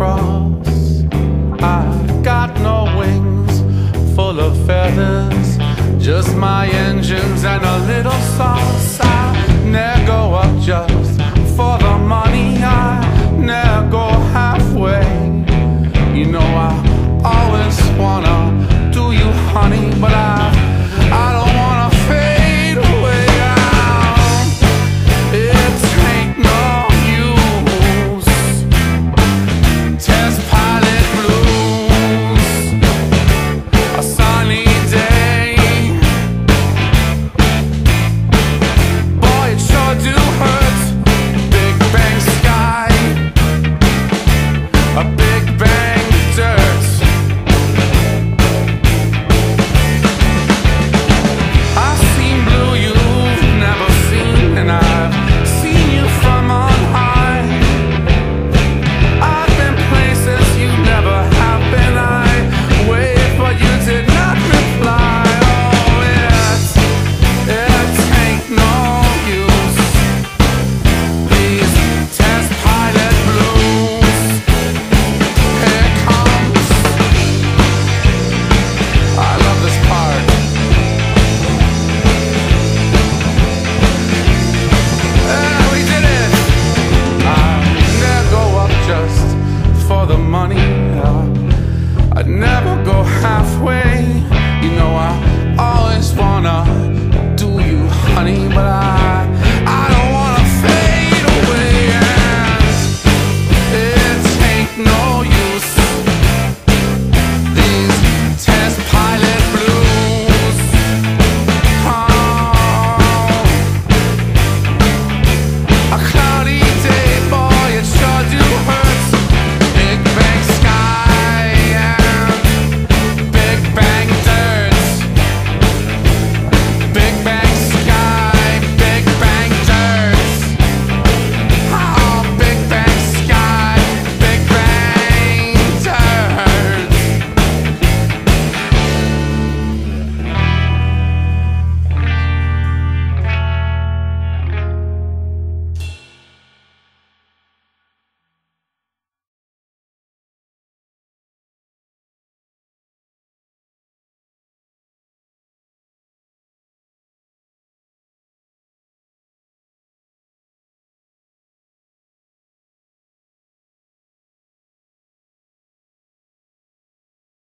across. I got no wings full of feathers, just my engines and a little sauce. I never go up just for the money, I never go halfway. You know I always wanna do you, honey, but I don't wanna fade away. It ain't no use. Test pilot blues, a sunny day. Boy, it sure do hurt. Big bang sky, a big bang dirt. I've seen blue you've never seen, and I've seen you from on high. I've been places you never have been. I waited, but you did not reply. Oh, it ain't no use. These test pilot blues, here it comes. I love this part. We did it. I never go up just for the money. I'd never go halfway. You know I always wanna do you, honey, but I